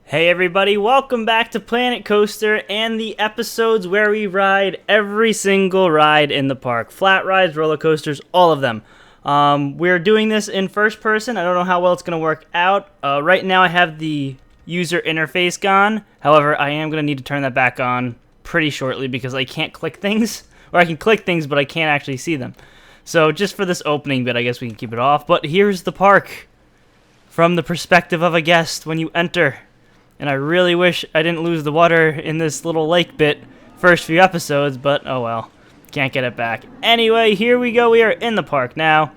Hey everybody, welcome back to Planet Coaster and the episodes where we ride every single ride in the park. Flat rides, roller coasters, all of them. We're doing this in first person. I don't know how well it's going to work out. Right now I have the user interface gone. However, I am going to need to turn that back on pretty shortly because I can't click things. Or I can click things, but I can't actually see them. So just for this opening bit, I guess we can keep it off. But here's the park from the perspective of a guest when you enter. And I really wish I didn't lose the water in this little lake bit first few episodes, but oh well. Can't get it back. Anyway, here we go. We are in the park now.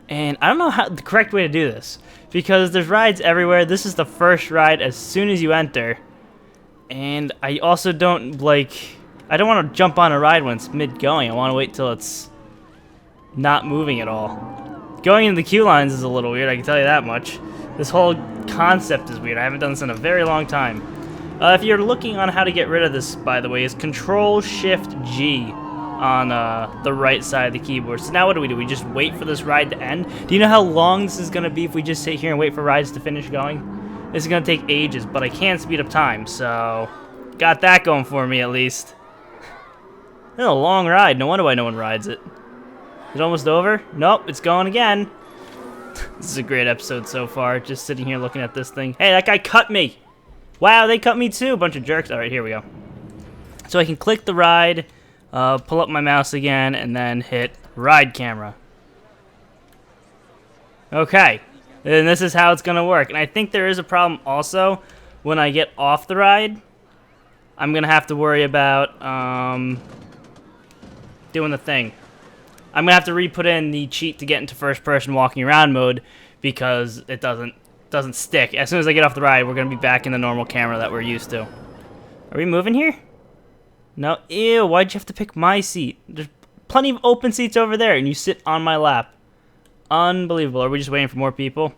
And I don't know how the correct way to do this, because there's rides everywhere. This is the first ride as soon as you enter. And I also don't I don't want to jump on a ride when it's mid-going. I want to wait till it's not moving at all. Going into the queue lines is a little weird, I can tell you that much. This whole concept is weird. I haven't done this in a very long time. If you're looking on how to get rid of this, by the way, is Control-Shift-G on the right side of the keyboard. So now what do? We just wait for this ride to end? Do you know how long this is going to be if we just sit here and wait for rides to finish going? This is going to take ages, but I can speed up time, so got that going for me at least. It's a long ride. No wonder why no one rides it. Is it almost over? Nope, it's going again. This is a great episode so far, just sitting here looking at this thing. Hey, that guy cut me! Wow, they cut me too! A bunch of jerks. Alright, here we go. So I can click the ride, pull up my mouse again, and then hit ride camera. Okay, and this is how it's going to work. And I think there is a problem also when I get off the ride. I'm going to have to worry about doing the thing. I'm going to have to re-put in the cheat to get into first-person walking around mode because it doesn't stick. As soon as I get off the ride, we're going to be back in the normal camera that we're used to. Are we moving here? No. Ew, why'd you have to pick my seat? There's plenty of open seats over there, and you sit on my lap. Unbelievable. Are we just waiting for more people?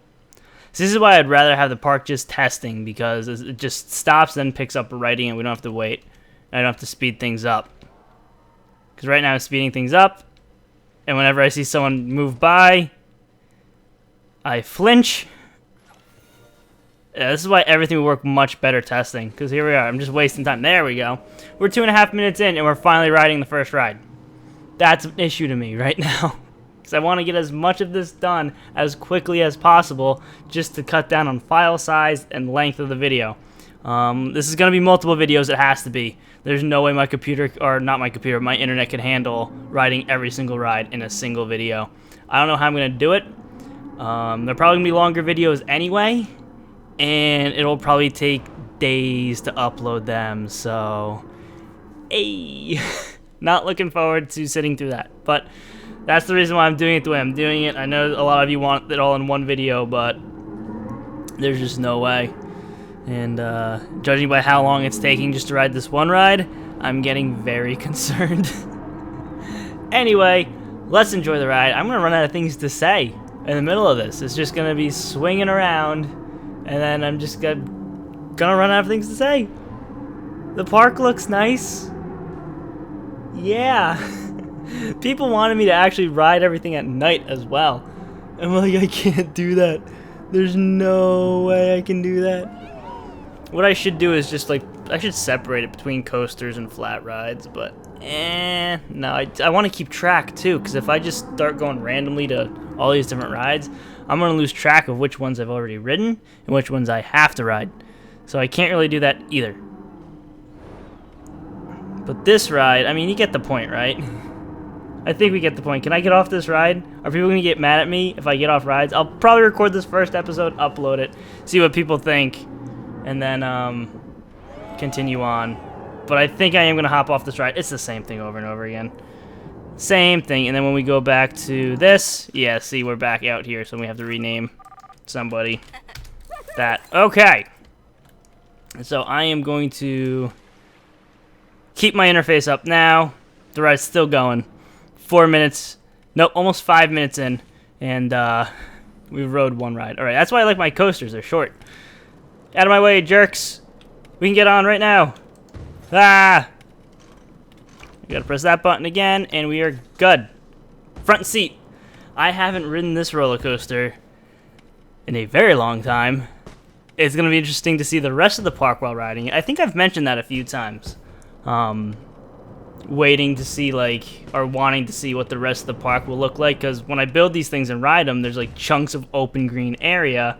So this is why I'd rather have the park just testing, because it just stops, then picks up writing, and we don't have to wait. I don't have to speed things up. Because right now I'm speeding things up. And whenever I see someone move by, I flinch. Yeah, this is why everything would work much better testing. Because here we are. I'm just wasting time. There we go. We're 2.5 minutes in, and we're finally riding the first ride. That's an issue to me right now. Because I want to get as much of this done as quickly as possible, just to cut down on file size and length of the video. This is going to be multiple videos. It has to be. There's no way my computer, or not my computer, my internet can handle riding every single ride in a single video. I don't know how I'm going to do it. They're probably going to be longer videos anyway, and it'll probably take days to upload them, so hey, not looking forward to sitting through that. But that's the reason why I'm doing it the way I'm doing it. I know a lot of you want it all in one video, but there's just no way. And judging by how long it's taking just to ride this one ride, I'm getting very concerned. Anyway, let's enjoy the ride. I'm going to run out of things to say in the middle of this. It's just going to be swinging around, and then I'm just going to run out of things to say. The park looks nice. Yeah. People wanted me to actually ride everything at night as well. I'm like, I can't do that. There's no way I can do that. What I should do is just I should separate it between coasters and flat rides, but no, I want to keep track too, because if I just start going randomly to all these different rides, I'm going to lose track of which ones I've already ridden and which ones I have to ride. So I can't really do that either. But this ride, I mean, you get the point, right? I think we get the point. Can I get off this ride? Are people going to get mad at me if I get off rides? I'll probably record this first episode, upload it, see what people think, and then continue on. But I think I am going to hop off this ride. It's the same thing over and over again. Same thing. And then when we go back to this, yeah, see, we're back out here, so we have to rename somebody that. Okay. So I am going to keep my interface up now. The ride's still going. 4 minutes. Nope, almost 5 minutes in. And we rode one ride. All right, that's why I like my coasters. They're short. Out of my way, jerks. We can get on right now. Ah! We gotta press that button again, and we are good. Front seat. I haven't ridden this roller coaster in a very long time. it's going to be interesting to see the rest of the park while riding it. I think I've mentioned that a few times. Waiting to see, like, or wanting to see what the rest of the park will look like, because when I build these things and ride them, there's like chunks of open green area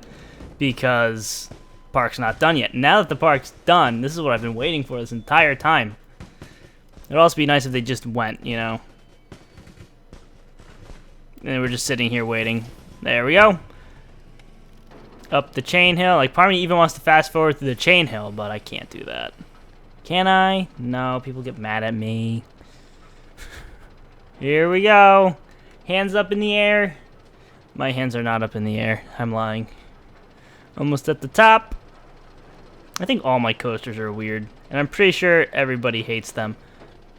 because the park's not done yet. Now that the park's done, this is what I've been waiting for this entire time. It'd also be nice if they just went, you know. And we're just sitting here waiting. There we go. Up the chain hill. Like, part of me even wants to fast forward through the chain hill, but I can't do that. Can I? No, people get mad at me. Here we go. Hands up in the air. My hands are not up in the air. I'm lying. Almost at the top. I think all my coasters are weird, and I'm pretty sure everybody hates them.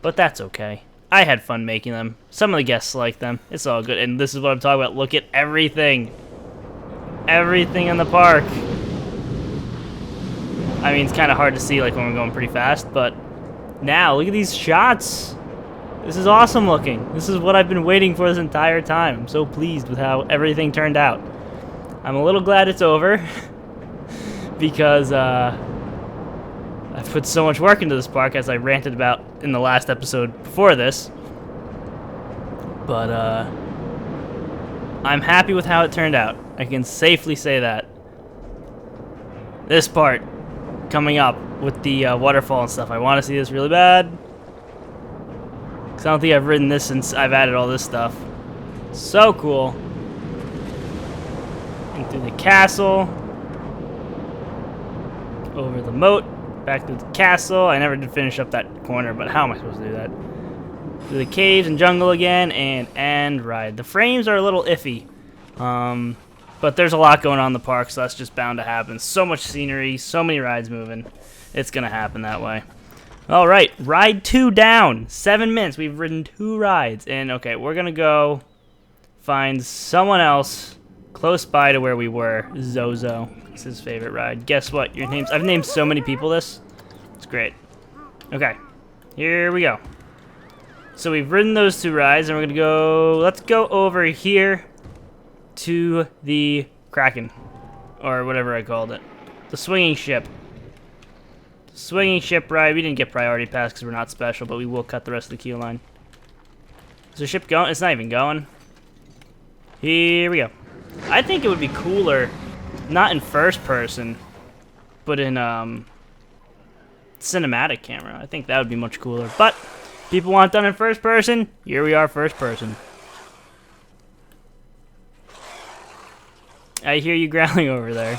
But that's okay. I had fun making them. Some of the guests like them. It's all good. And this is what I'm talking about. Look at everything. Everything in the park. I mean, it's kind of hard to see like when we're going pretty fast, but now look at these shots. This is awesome looking. This is what I've been waiting for this entire time. I'm so pleased with how everything turned out. I'm a little glad it's over because I've put so much work into this park, as I ranted about in the last episode before this. But I'm happy with how it turned out. I can safely say that. This part coming up with the waterfall and stuff. I want to see this really bad. Because I don't think I've ridden this since I've added all this stuff. So cool. And through the castle. Over the moat. Back through the castle. I never did finish up that corner, but how am I supposed to do that? Through the caves and jungle again, and ride. The frames are a little iffy. But there's a lot going on in the park, so that's just bound to happen. So much scenery, so many rides moving. It's going to happen that way. All right, ride 2 down. 7 minutes. We've ridden 2 rides. And, okay, we're going to go find someone else close by to where we were. Zozo. It's his favorite ride. Guess what? Your name's... I've named so many people this. It's great. Okay, here we go. So we've ridden those 2 rides, and we're going to go... Let's go over here to the Kraken, or whatever I called it. The swinging ship. Swinging ship ride. We didn't get priority pass because we're not special, but we will cut the rest of the queue line. Is the ship going? It's not even going. Here we go. I think it would be cooler, not in first person, but in cinematic camera. I think that would be much cooler. But people want it done in first person. Here we are, first person. I hear you growling over there.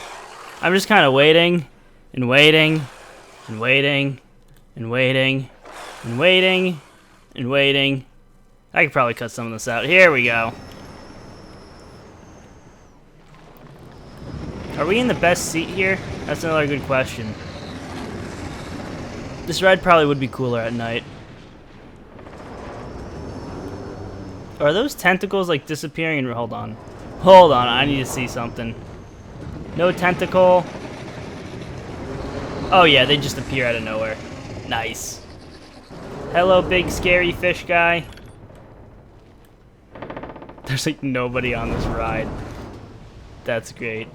I'm just kind of waiting, and waiting, and waiting, and waiting, and waiting, and waiting. I could probably cut some of this out. Here we go. Are we in the best seat here? That's another good question. This ride probably would be cooler at night. Are those tentacles like disappearing? Hold on. Hold on, I need to see something. No tentacle. Oh yeah, they just appear out of nowhere. Nice. Hello, big scary fish guy. There's like nobody on this ride. That's great.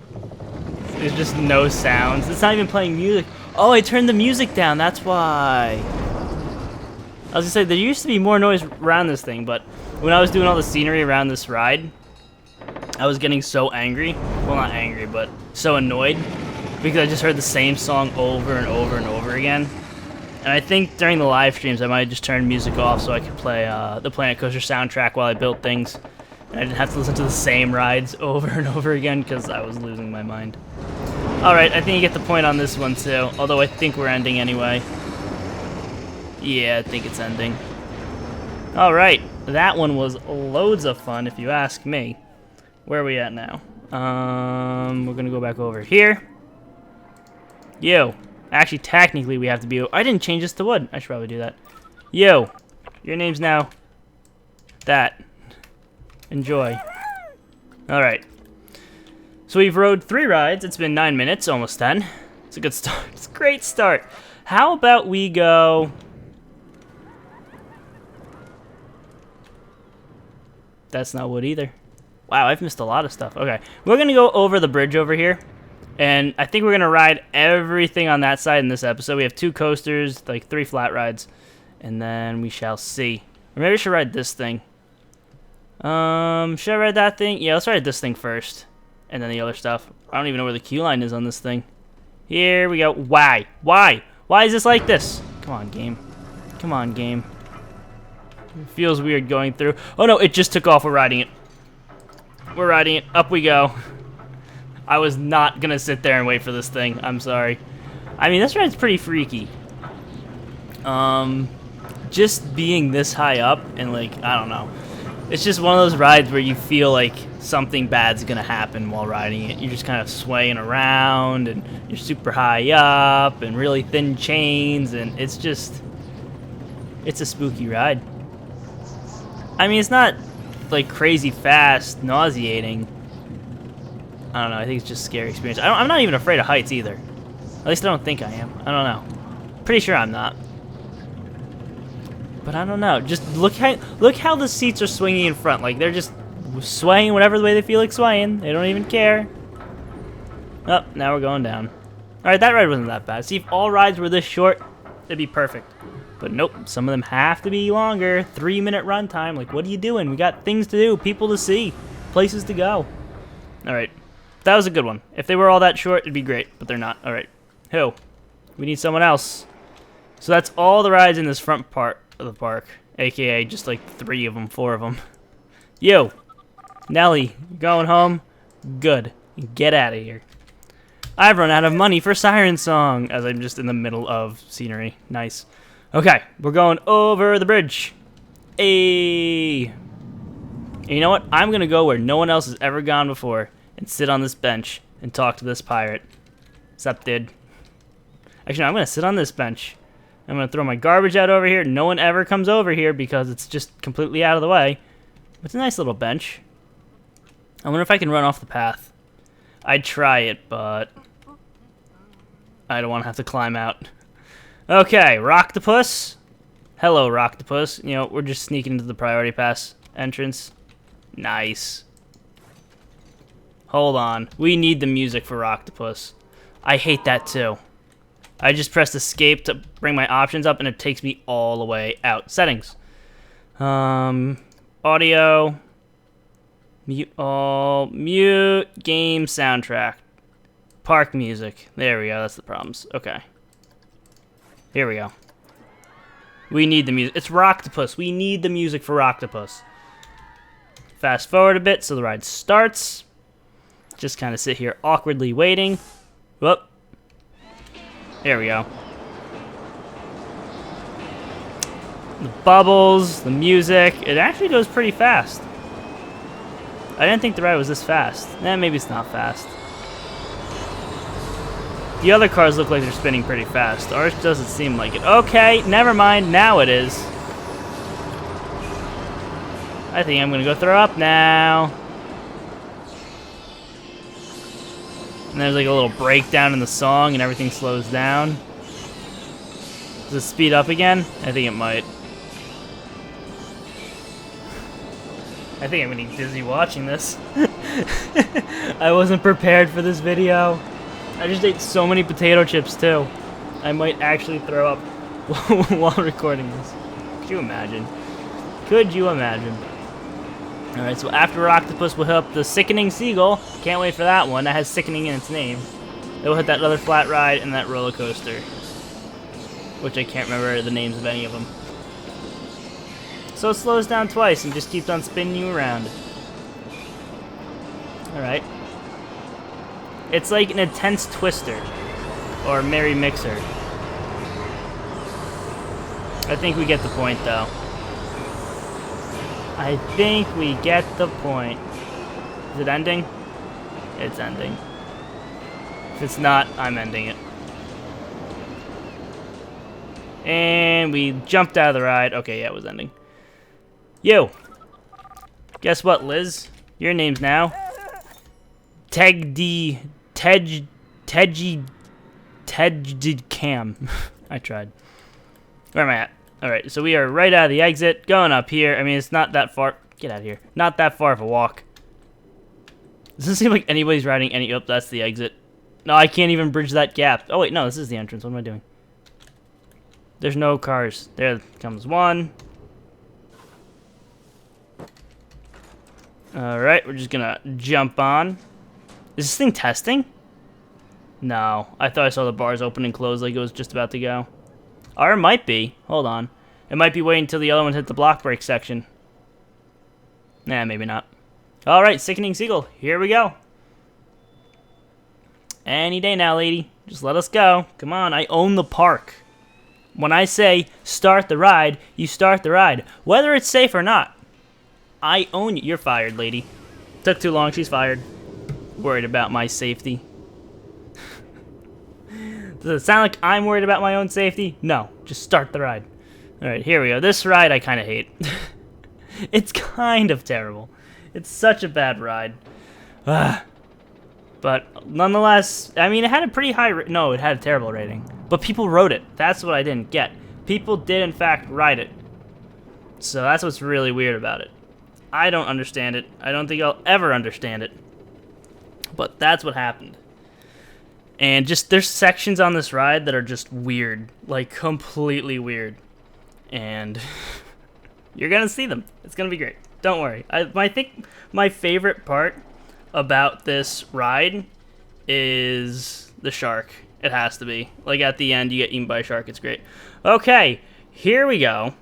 There's just no sounds. It's not even playing music. Oh, I turned the music down, that's why. I was gonna say, there used to be more noise around this thing, but when I was doing all the scenery around this ride, I was getting so angry. Well, not angry, but so annoyed because I just heard the same song over and over and over again. And I think during the live streams, I might have just turned music off so I could play the Planet Coaster soundtrack while I built things. And I didn't have to listen to the same rides over and over again because I was losing my mind. Alright, I think you get the point on this one too. Although I think we're ending anyway. Yeah, I think it's ending. Alright, that one was loads of fun if you ask me. Where are we at now? We're gonna go back over here. Yo. Actually, technically, we have to be... I didn't change this to wood. I should probably do that. Yo. Your name's now... that. Enjoy. Alright. So we've rode 3 rides. It's been 9 minutes, almost 10. It's a good start. It's a great start. How about we go... That's not wood either. Wow, I've missed a lot of stuff. Okay, we're gonna go over the bridge over here. And I think we're going to ride everything on that side in this episode. We have 2 coasters, like 3 flat rides. And then we shall see. Or maybe we should ride this thing. Should I ride that thing? Yeah, let's ride this thing first. And then the other stuff. I don't even know where the queue line is on this thing. Here we go. Why? Why? Why is this like this? Come on, game. Come on, game. It feels weird going through. Oh no, it just took off. We're riding it. We're riding it. Up we go. I was not gonna sit there and wait for this thing. I'm sorry. I mean, this ride's pretty freaky. Just being this high up and like, I don't know. It's just one of those rides where you feel like something bad's gonna happen while riding it. You're just kind of swaying around and you're super high up and really thin chains, and it's a spooky ride. I mean, it's not like crazy fast, nauseating. I don't know, I think it's just a scary experience. I'm not even afraid of heights either. At least I don't think I am. I don't know. Pretty sure I'm not. But I don't know. Just look how the seats are swinging in front. Like, they're just swaying whatever way they feel like swaying. They don't even care. Oh, now we're going down. Alright, that ride wasn't that bad. See, if all rides were this short, it'd be perfect. But nope, some of them have to be longer. 3-minute runtime. Like, what are you doing? We got things to do, people to see, places to go. Alright, that was a good one. If they were all that short, it'd be great. But they're not. Alright, who? We need someone else. So that's all the rides in this front part of the park, aka just like 3 of them, 4 of them. You, Nelly, going home? Good. Get out of here. I've run out of money for Siren Song, as I'm just in the middle of scenery. Nice. Okay, we're going over the bridge. Hey. And you know what? I'm gonna go where no one else has ever gone before and sit on this bench and talk to this pirate. What's up, dude? Actually, no, I'm gonna sit on this bench. I'm going to throw my garbage out over here. No one ever comes over here because it's just completely out of the way. It's a nice little bench. I wonder if I can run off the path. I'd try it, but I don't want to have to climb out. Okay, rocktopus. Hello, rocktopus. You know, we're just sneaking into the priority pass entrance. Nice. Hold on. We need the music for rocktopus. I hate that too. I just pressed escape to bring my options up, and it takes me all the way out. Settings. Audio. Mute all. Mute. Game soundtrack. Park music. There we go. That's the problems. Okay. Here we go. We need the music. It's Rocktopus. We need the music for Rocktopus. Fast forward a bit so the ride starts. Just kind of sit here awkwardly waiting. Whoop. There we go. The bubbles, the music, it actually goes pretty fast. I didn't think the ride was this fast. Maybe it's not fast. The other cars look like they're spinning pretty fast. Ours doesn't seem like it. Okay, never mind. Now it is. I think I'm going to go throw up now. And there's like a little breakdown in the song and everything slows down. Does it speed up again? I think it might. I think I'm getting dizzy watching this. I wasn't prepared for this video. I just ate so many potato chips too. I might actually throw up while recording this. Could you imagine? Could you imagine? Alright, so after Rocktopus, we'll hit up the Sickening Seagull. Can't wait for that one. That has sickening in its name. Then we'll hit that other flat ride and that roller coaster, which I can't remember the names of any of them. So it slows down twice and just keeps on spinning you around. Alright. It's like an intense twister. Or Merry Mixer. I think we get the point, though. I think we get the point. Is it ending? It's ending. If it's not, I'm ending it. And we jumped out of the ride. Okay, yeah, it was ending. You. Guess what, Liz? Your name's now Teji Cam. I tried. Where am I at? Alright, so we are right out of the exit, going up here. I mean, it's not that far. Get out of here. Not that far of a walk. Doesn't seem like anybody's riding any. Oh, that's the exit. No, I can't even bridge that gap. Oh, wait, no, this is the entrance. What am I doing? There's no cars. There comes one. Alright, we're just gonna jump on. Is this thing testing? No. I thought I saw the bars open and close like it was just about to go. Or it might be. Hold on. It might be waiting until the other one hit the block break section. Nah, maybe not. Alright, Sickening Seagull. Here we go. Any day now, lady. Just let us go. Come on, I own the park. When I say start the ride, you start the ride. Whether it's safe or not. I own you. You're fired, lady. Took too long, she's fired. Worried about my safety. Does it sound like I'm worried about my own safety? No, just start the ride. Alright, here we go. This ride I kind of hate. It's kind of terrible. It's such a bad ride. But nonetheless, I mean, it had a pretty high... No, it had a terrible rating. But people rode it. That's what I didn't get. People did, in fact, ride it. So that's what's really weird about it. I don't understand it. I don't think I'll ever understand it. But that's what happened. And just, there's sections on this ride that are just weird. Like, completely weird. And you're gonna see them. It's gonna be great. Don't worry. I think my favorite part about this ride is the shark. It has to be. Like, at the end, you get eaten by a shark. It's great. Okay, here we go.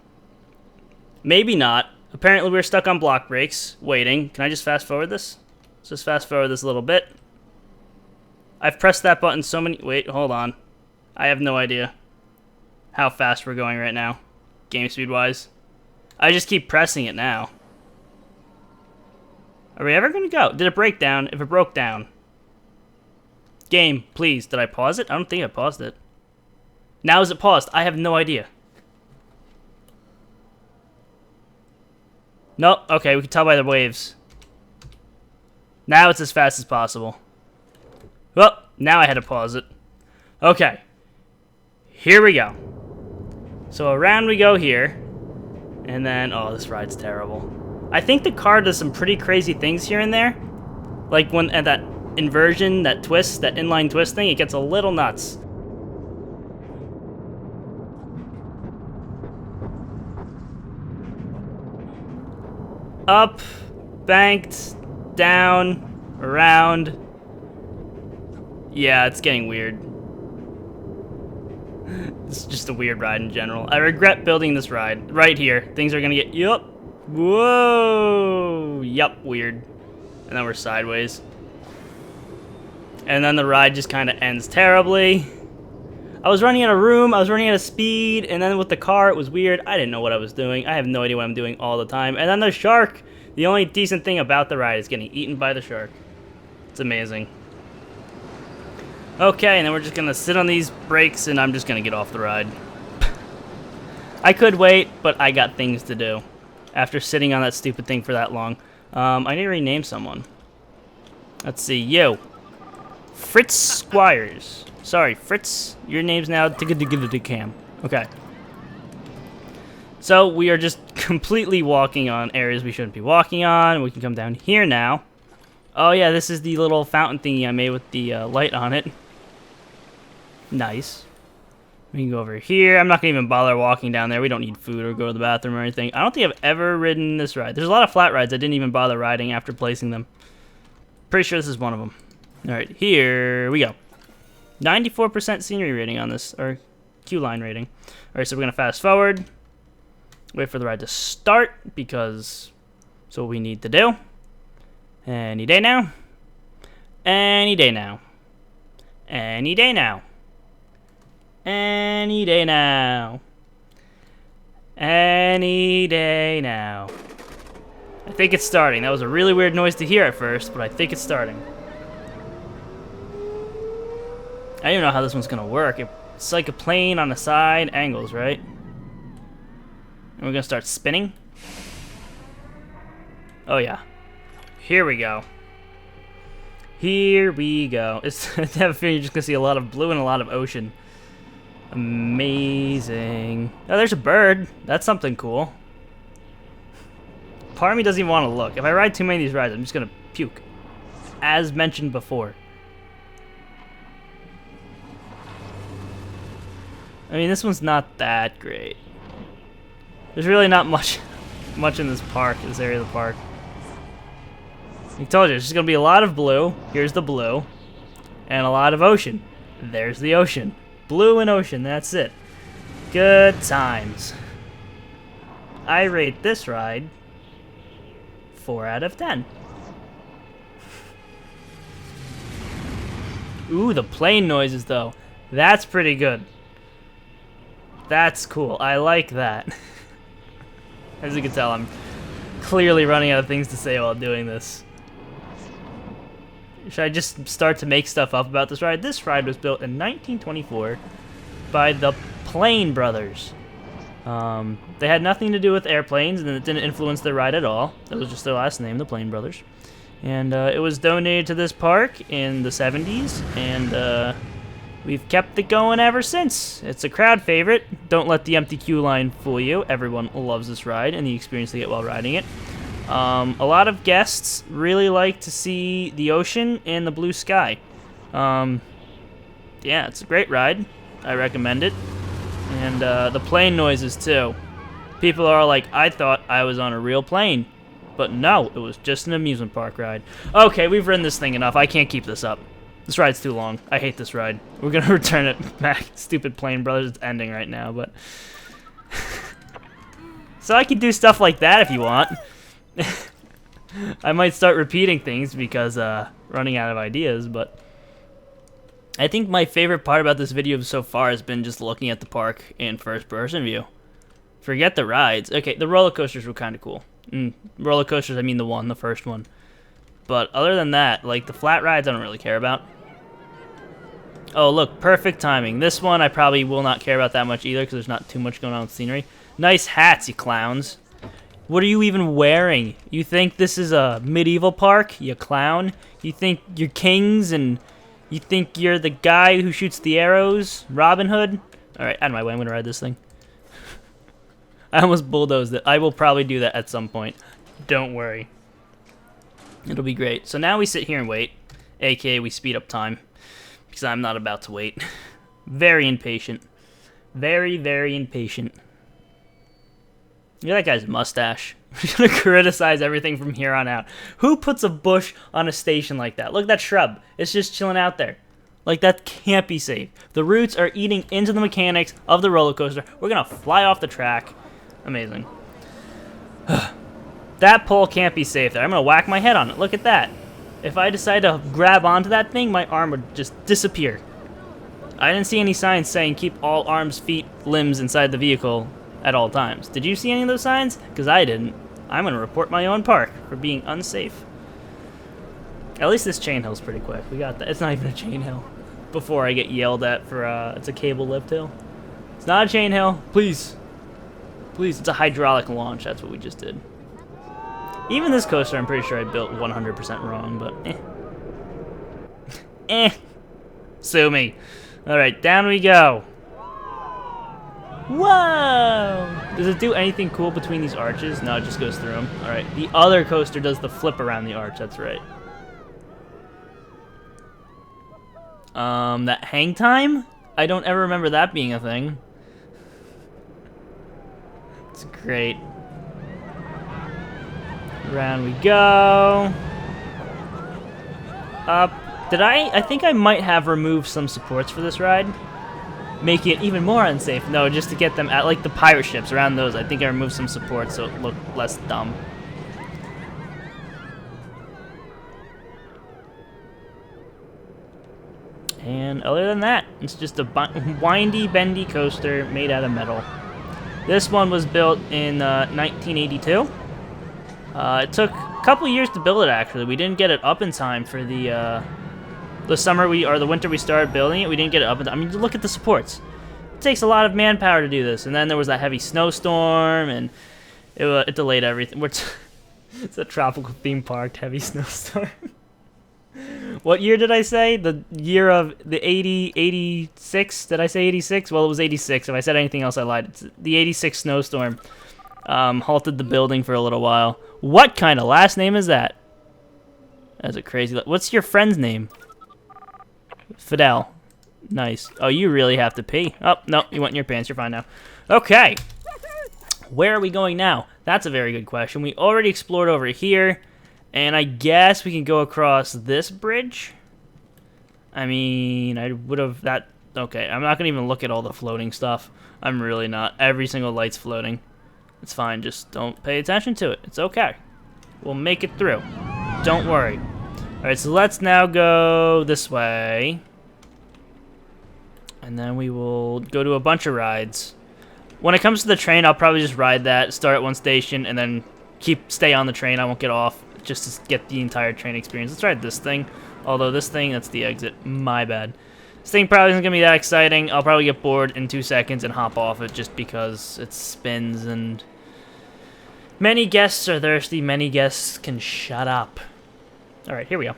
Maybe not. Apparently, we're stuck on block breaks, waiting. Can I just fast forward this? Let's just fast forward this a little bit. I've pressed that button so many... Wait, hold on. I have no idea how fast we're going right now, game speed-wise. I just keep pressing it now. Are we ever going to go? Did it break down? If it broke down... Game, please. Did I pause it? I don't think I paused it. Now is it paused? I have no idea. Nope. Okay, we can tell by the waves. Now it's as fast as possible. Well, now I had to pause it. Okay. Here we go. So around we go here. And then, oh, this ride's terrible. I think the car does some pretty crazy things here and there. Like when at that inversion, that twist, that inline twist thing, it gets a little nuts. Up, banked, down, around. Yeah, it's getting weird. It's just a weird ride in general. I regret building this ride. Right here. Things are gonna get... Yup. Whoa. Yup, weird. And then we're sideways. And then the ride just kind of ends terribly. I was running out of room, I was running out of speed, and then with the car, it was weird. I didn't know what I was doing. I have no idea what I'm doing all the time. And then the shark. The only decent thing about the ride is getting eaten by the shark. It's amazing. Okay, and then we're just going to sit on these brakes, and I'm just going to get off the ride. I could wait, but I got things to do after sitting on that stupid thing for that long. I need to rename someone. Let's see, you. Fritz Squires. Sorry, Fritz, your name's now Cam. Okay. So we are just completely walking on areas we shouldn't be walking on. We can come down here now. Oh yeah, this is the little fountain thingy I made with the light on it. Nice. We can go over here. I'm not going to even bother walking down there. We don't need food or go to the bathroom or anything. I don't think I've ever ridden this ride. There's a lot of flat rides I didn't even bother riding after placing them. Pretty sure this is one of them. Alright, here we go. 94% scenery rating on this, or Q-line rating. Alright, so we're going to fast forward. Wait for the ride to start, because that's what we need to do. Any day now. Any day now. Any day now. Any day now. Any day now. I think it's starting. That was a really weird noise to hear at first, but I think it's starting. I don't even know how this one's gonna work. It's like a plane on the side angles, right? And we're gonna start spinning. Oh yeah. Here we go. Here we go. I have a feeling you're just gonna see a lot of blue and a lot of ocean. Amazing. Oh, there's a bird. That's something cool. Part of me doesn't even want to look. If I ride too many of these rides, I'm just gonna puke. As mentioned before. I mean, this one's not that great. There's really not much in this park, this area of the park. I told you, it's just gonna be a lot of blue. Here's the blue. And a lot of ocean. There's the ocean. Blue and ocean, that's it. Good times. I rate this ride 4 out of 10. Ooh, the plane noises though. That's pretty good. That's cool. I like that. As you can tell, I'm clearly running out of things to say while doing this. Should I just start to make stuff up about this ride? This ride was built in 1924 by the Plane Brothers. They had nothing to do with airplanes, and it didn't influence their ride at all. That was just their last name, the Plane Brothers. And it was donated to this park in the 70s, and we've kept it going ever since. It's a crowd favorite. Don't let the empty queue line fool you. Everyone loves this ride and the experience they get while riding it. A lot of guests really like to see the ocean and the blue sky. Yeah, it's a great ride. I recommend it. And the plane noises too. People are like, I thought I was on a real plane. But no, it was just an amusement park ride. Okay, we've ridden this thing enough. I can't keep this up. This ride's too long. I hate this ride. We're gonna return it back. Stupid Plane Brothers. It's ending right now, but... So I can do stuff like that if you want. I might start repeating things because running out of ideas, but... I think my favorite part about this video so far has been just looking at the park in first-person view. Forget the rides. Okay, the roller coasters were kind of cool. Roller coasters, I mean the first one. But other than that, like the flat rides I don't really care about. Oh look, perfect timing. This one I probably will not care about that much either because there's not too much going on with scenery. Nice hats, you clowns. What are you even wearing? You think this is a medieval park, you clown? You think you're kings and you think you're the guy who shoots the arrows? Robin Hood? Alright, out of my way, I'm gonna ride this thing. I almost bulldozed it. I will probably do that at some point. Don't worry. It'll be great. So now we sit here and wait. AKA we speed up time. Because I'm not about to wait. Very impatient. Very, very impatient. Look at that guy's mustache. We're gonna criticize everything from here on out. Who puts a bush on a station like that? Look at that shrub. It's just chilling out there. Like, that can't be safe. The roots are eating into the mechanics of the roller coaster. We're gonna fly off the track. Amazing. That pole can't be safe there. I'm gonna whack my head on it. Look at that. If I decide to grab onto that thing, my arm would just disappear. I didn't see any signs saying keep all arms, feet, limbs inside the vehicle at all times. Did you see any of those signs? Because I didn't. I'm gonna report my own park for being unsafe. At least this chain hill's pretty quick. We got that. It's not even a chain hill. Before I get yelled at for it's a cable lift hill. It's not a chain hill. Please. Please, it's a hydraulic launch. That's what we just did. Even this coaster, I'm pretty sure I built 100% wrong, but Sue me. Alright, down we go. Whoa! Does it do anything cool between these arches? No, it just goes through them. Alright, the other coaster does the flip around the arch. That's right. That hang time? I don't ever remember that being a thing. It's great. Around we go. Up. I think I might have removed some supports for this ride. Making it even more unsafe. No, just to get them at, like the pirate ships, around those. I think I removed some supports so it looked less dumb. And other than that, it's just a windy, bendy coaster made out of metal. This one was built in 1982. It took a couple years to build it, actually. We didn't get it up in time for the winter we started building it. We didn't get it up in time. I mean, look at the supports. It takes a lot of manpower to do this. And then there was that heavy snowstorm, and it delayed everything. It's a tropical theme park, heavy snowstorm. What year did I say? The year of the 86? Did I say 86? Well, it was 86. If I said anything else, I lied. It's the 86 snowstorm halted the building for a little while. What kind of last name is that? That's a crazy... What's your friend's name? Fidel. Nice. Oh, you really have to pee. Oh, no, you went in your pants. You're fine now. Okay. Where are we going now? That's a very good question. We already explored over here, and I guess we can go across this bridge. I mean, I would have that... Okay, I'm not going to even look at all the floating stuff. I'm really not. Every single light's floating. It's fine. Just don't pay attention to it. It's okay. We'll make it through. Don't worry. Alright, so let's now go this way. And then we will go to a bunch of rides. When it comes to the train, I'll probably just ride that, start at one station, and then stay on the train. I won't get off, just to get the entire train experience. Let's ride this thing. Although this thing, that's the exit. My bad. This thing probably isn't going to be that exciting. I'll probably get bored in 2 seconds and hop off it just because it spins and... Many guests are thirsty. Many guests can shut up. Alright, here we go.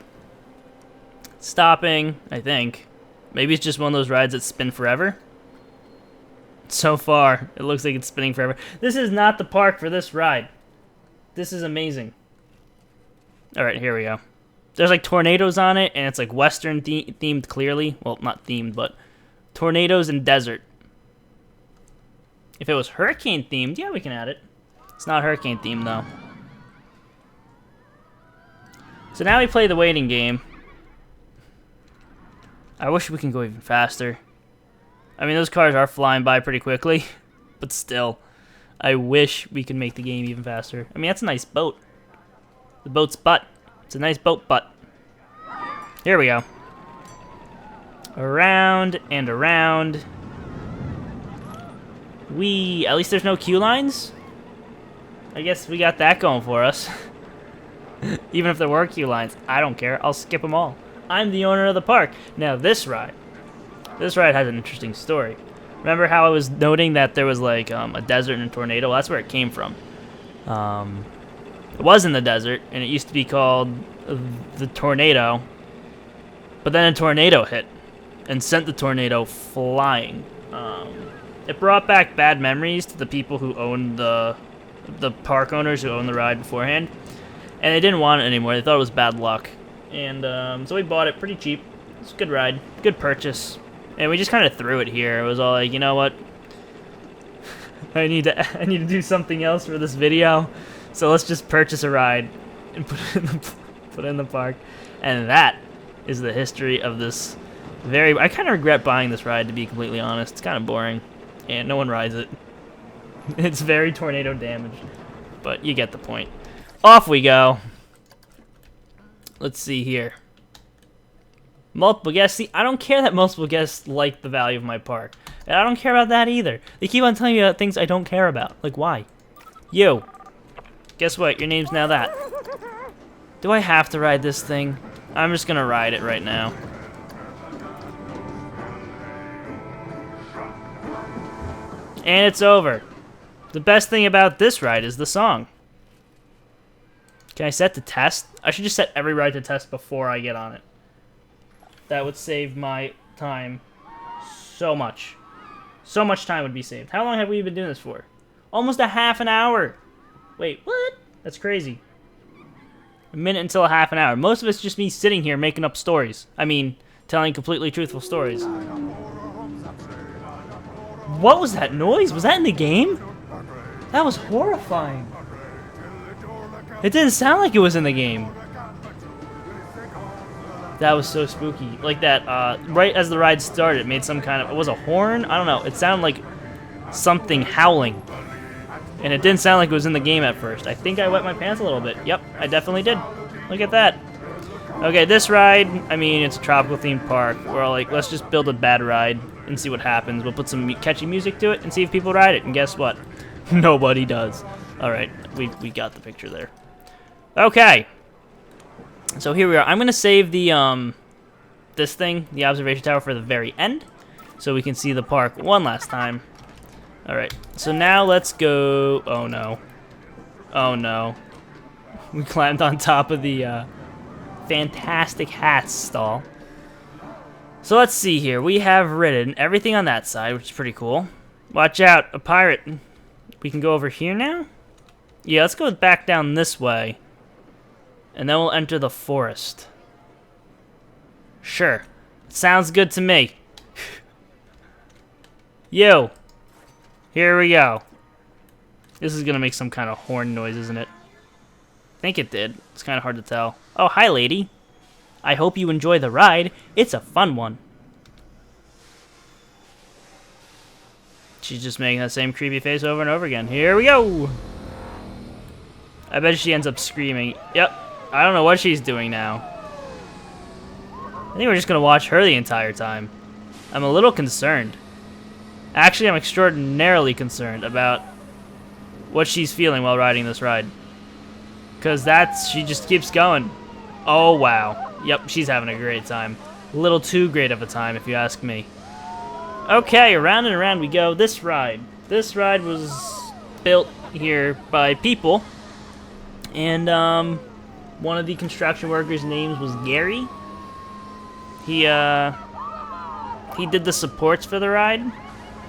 Stopping, I think. Maybe it's just one of those rides that spin forever. So far, it looks like it's spinning forever. This is not the park for this ride. This is amazing. Alright, here we go. There's like tornadoes on it, and it's like Western themed clearly. Well, not themed, but tornadoes and desert. If it was hurricane themed, yeah, we can add it. It's not hurricane themed, though. So now we play the waiting game. I wish we can go even faster. I mean, those cars are flying by pretty quickly, but still, I wish we could make the game even faster. I mean, that's a nice boat. The boat's butt. It's a nice boat butt. Here we go. Around and around. At least there's no queue lines? I guess we got that going for us. Even if there were queue lines, I don't care. I'll skip them all. I'm the owner of the park. Now this ride has an interesting story. Remember how I was noting that there was like a desert and a tornado? Well, that's where it came from. It was in the desert, and it used to be called the tornado. But then a tornado hit and sent the tornado flying. It brought back bad memories to the people who owned the park owners who owned the ride beforehand. And they didn't want it anymore. They thought it was bad luck. And so we bought it pretty cheap. It's a good ride, good purchase. And we just kind of threw it here. It was all like, you know what? I need to do something else for this video. So let's just purchase a ride and put it in the park. And that is the history of this I kind of regret buying this ride, to be completely honest. It's kind of boring. And no one rides it. It's very tornado damaged. But you get the point. Off we go. Let's see here. Multiple guests. See, I don't care that multiple guests like the value of my park. And I don't care about that either. They keep on telling me about things I don't care about. Like, why? You. Guess what? Your name's now that. Do I have to ride this thing? I'm just gonna ride it right now. And it's over. The best thing about this ride is the song. Can I set to test? I should just set every ride to test before I get on it. That would save my time so much. So much time would be saved. How long have we been doing this for? Almost a half an hour. Wait, what? That's crazy. A minute until a half an hour. Most of it's just me sitting here making up stories. I mean, telling completely truthful stories. What was that noise? Was that in the game? That was horrifying. It didn't sound like it was in the game. That was so spooky. Like that, right as the ride started, it made some kind of... It was a horn? I don't know. It sounded like something howling. And it didn't sound like it was in the game at first. I think I wet my pants a little bit. Yep, I definitely did. Look at that. Okay, this ride, I mean, it's a tropical themed park. We're all like, let's just build a bad ride and see what happens. We'll put some catchy music to it and see if people ride it. And guess what? Nobody does. Alright, we got the picture there. Okay. So here we are. I'm going to save the, this thing, the observation tower, for the very end. So we can see the park one last time. Alright, so now let's go... Oh no. Oh no. We climbed on top of the, Fantastic Hats stall. So let's see here. We have ridden everything on that side, which is pretty cool. Watch out, a pirate. We can go over here now? Yeah, let's go back down this way. And then we'll enter the forest. Sure. Sounds good to me. You. Here we go. This is gonna make some kind of horn noise, isn't it? I think it did. It's kind of hard to tell. Oh, hi, lady. I hope you enjoy the ride. It's a fun one. She's just making that same creepy face over and over again. Here we go. I bet she ends up screaming. Yep. I don't know what she's doing now. I think we're just going to watch her the entire time. I'm a little concerned. Actually, I'm extraordinarily concerned about what she's feeling while riding this ride. Because she just keeps going. Oh, wow. Yep, she's having a great time. A little too great of a time, if you ask me. Okay, around and around we go. This ride was built here by people, and one of the construction workers' names was Gary. He did the supports for the ride,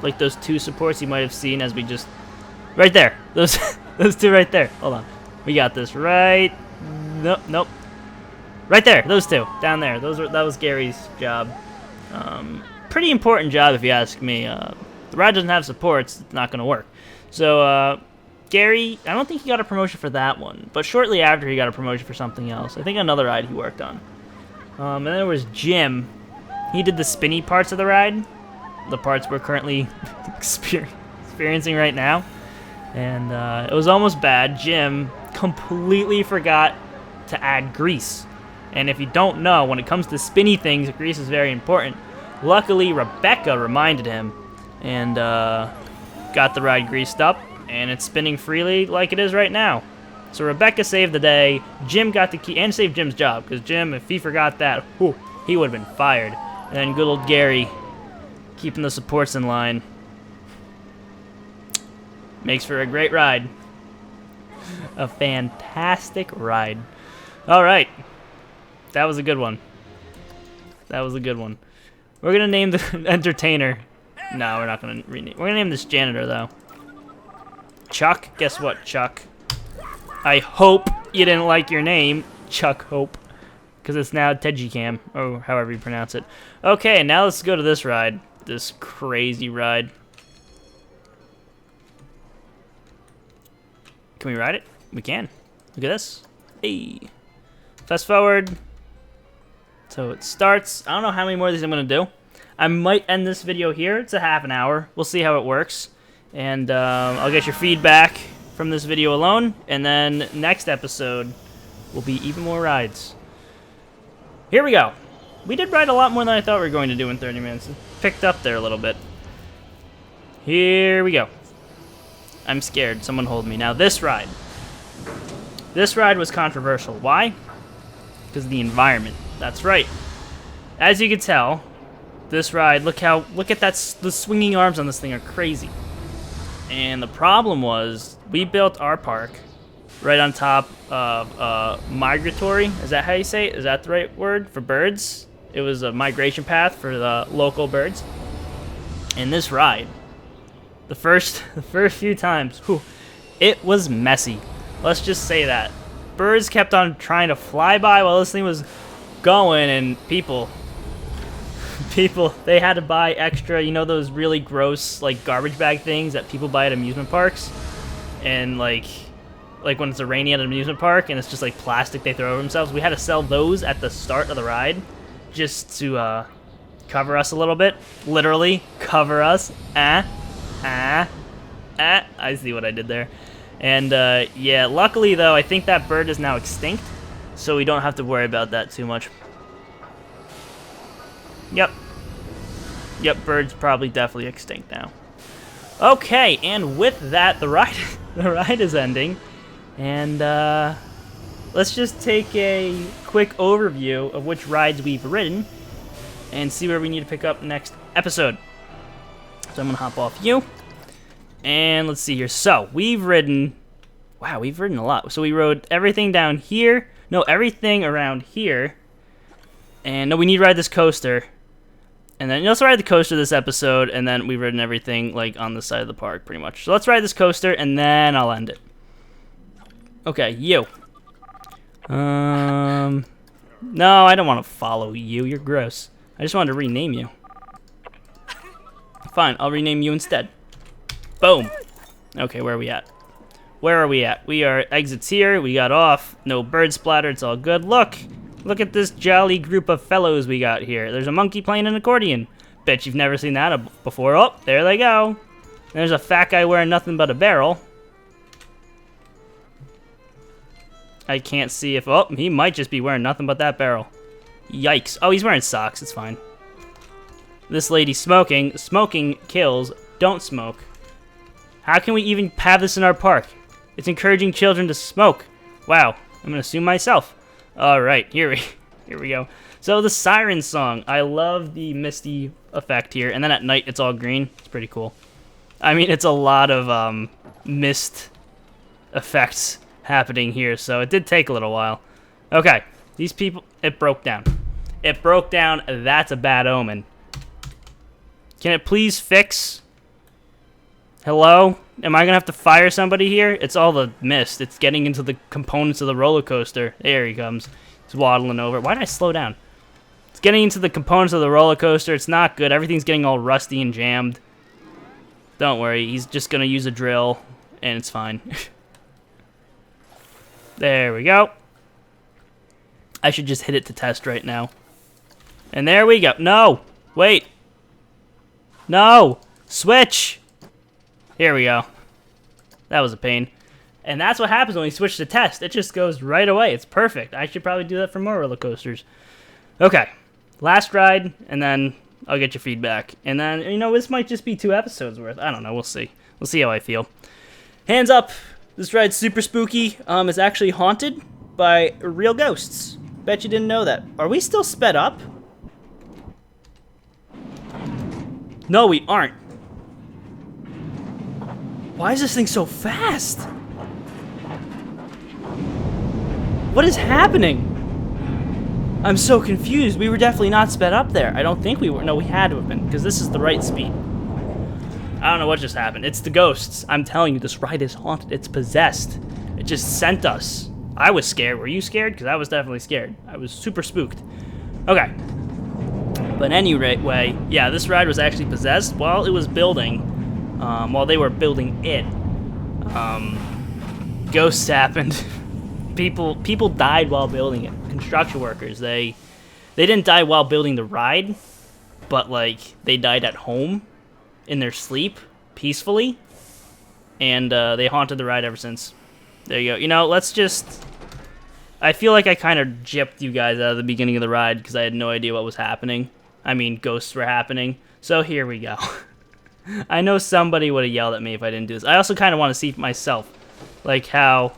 like those two supports you might have seen as we just right there. Those those two right there. Hold on, we got this right. Nope. Right there, those two down there. That was Gary's job. Pretty important job if you ask me. The ride doesn't have supports, it's not going to work. So, Gary, I don't think he got a promotion for that one, but shortly after he got a promotion for something else. I think another ride he worked on. And then there was Jim. He did the spinny parts of the ride, the parts we're currently experiencing right now. And it was almost bad. Jim completely forgot to add grease. And if you don't know, when it comes to spinny things, grease is very important. Luckily, Rebecca reminded him and got the ride greased up, and it's spinning freely like it is right now. So Rebecca saved the day. Jim got the key and saved Jim's job, because Jim, if he forgot that, whew, he would have been fired. And then good old Gary keeping the supports in line. Makes for a great ride. A fantastic ride. All right. That was a good one. That was a good one. We're going to name the entertainer. No, we're not going to rename. We're going to name this janitor, though. Chuck. Guess what, Chuck? I hope you didn't like your name, Chuck Hope. Because it's now Tejicam, or however you pronounce it. Okay, now let's go to this ride. This crazy ride. Can we ride it? We can. Look at this. Hey. Fast forward. So it starts. I don't know how many more of these I'm going to do. I might end this video here. It's a half an hour. We'll see how it works. And I'll get your feedback from this video alone. And then next episode will be even more rides. Here we go. We did ride a lot more than I thought we were going to do in 30 minutes. It picked up there a little bit. Here we go. I'm scared. Someone hold me. Now this ride. This ride was controversial. Why? Because of the environment. That's right. As you can tell, this ride, look at that, the swinging arms on this thing are crazy. And the problem was, we built our park right on top of Migratory. Is that how you say it? Is that the right word for birds? It was a migration path for the local birds. And this ride, the first few times, whew, it was messy. Let's just say that. Birds kept on trying to fly by while this thing was going, and people, they had to buy extra, you know, those really gross, like, garbage bag things that people buy at amusement parks? And, like when it's raining at an amusement park, and it's just, like, plastic they throw over themselves. We had to sell those at the start of the ride, just to, cover us a little bit. Literally, cover us. I see what I did there. And, yeah, luckily, though, I think that bird is now extinct, so we don't have to worry about that too much. Yep, bird's probably definitely extinct now. Okay, and with that, the ride is ending. And, let's just take a quick overview of which rides we've ridden and see where we need to pick up next episode. So I'm going to hop off you. And let's see here. So, we've ridden... Wow, we've ridden a lot. So we rode everything down here. No, everything around here. And no, we need to ride this coaster. And then, let's ride the coaster this episode. And then we've ridden everything, like, on the side of the park, pretty much. So let's ride this coaster, and then I'll end it. Okay, you. No, I don't want to follow you. You're gross. I just wanted to rename you. Fine, I'll rename you instead. Boom. Okay, where are we at? Where are we at? We are exits here. We got off. No bird splatter. It's all good. Look. Look at this jolly group of fellows we got here. There's a monkey playing an accordion. Bet you've never seen that before. Oh, there they go. There's a fat guy wearing nothing but a barrel. I can't see if... Oh, he might just be wearing nothing but that barrel. Yikes. Oh, he's wearing socks. It's fine. This lady smoking. Smoking kills. Don't smoke. How can we even have this in our park? It's encouraging children to smoke. Wow. I'm going to sue myself. All right. Here we go. So the siren song. I love the misty effect here. And then at night, it's all green. It's pretty cool. I mean, it's a lot of mist effects happening here. So it did take a little while. Okay. These people... It broke down. It broke down. That's a bad omen. Can it please fix... Hello? Am I going to have to fire somebody here? It's all the mist. It's getting into the components of the roller coaster. There he comes. He's waddling over. Why did I slow down? It's getting into the components of the roller coaster. It's not good. Everything's getting all rusty and jammed. Don't worry. He's just going to use a drill, and it's fine. There we go. I should just hit it to test right now. And there we go. No! Wait! No! Switch! Here we go. That was a pain. And that's what happens when we switch to test. It just goes right away. It's perfect. I should probably do that for more roller coasters. Okay. Last ride, and then I'll get your feedback. And then, you know, this might just be 2 episodes worth. I don't know. We'll see. We'll see how I feel. Hands up. This ride's super spooky. It's actually haunted by real ghosts. Bet you didn't know that. Are we still sped up? No, we aren't. Why is this thing so fast? What is happening? I'm so confused. We were definitely not sped up there. I don't think we were. No, we had to have been, because this is the right speed. I don't know what just happened. It's the ghosts. I'm telling you, this ride is haunted. It's possessed. It just sent us. I was scared. Were you scared? Because I was definitely scared. I was super spooked. Okay. But anyway, yeah, this ride was actually possessed while it was building. While they were building it, ghosts happened. People died while building it. Construction workers, they didn't die while building the ride, but like they died at home in their sleep peacefully, and they haunted the ride ever since. There you go. You know, let's just... I feel like I kind of gypped you guys out of the beginning of the ride because I had no idea what was happening. I mean, ghosts were happening. So here we go. I know somebody would have yelled at me if I didn't do this. I also kind of want to see for myself, like how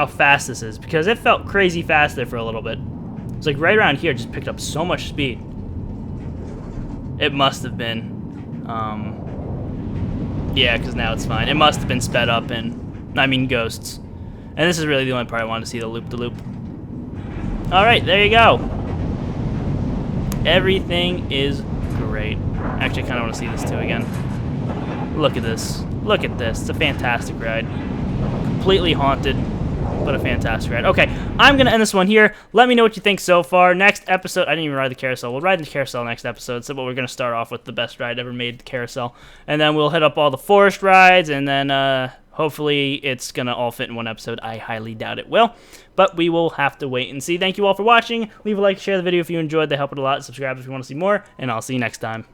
fast this is, because it felt crazy fast there for a little bit. It's like right around here just picked up so much speed. It must have been, yeah, because now it's fine. It must have been sped up ghosts. And this is really the only part I wanted to see, the loop-de-loop. All right, there you go. Everything is great. Actually, I kind of want to see this too again. Look at this. Look at this. It's a fantastic ride. Completely haunted, but a fantastic ride. Okay, I'm going to end this one here. Let me know what you think so far. Next episode, I didn't even ride the carousel. We'll ride the carousel next episode. So we're going to start off with the best ride ever made, the carousel. And then we'll hit up all the forest rides, and then hopefully it's going to all fit in one episode. I highly doubt it will, but we will have to wait and see. Thank you all for watching. Leave a like, share the video if you enjoyed. They help it a lot. Subscribe if you want to see more, and I'll see you next time.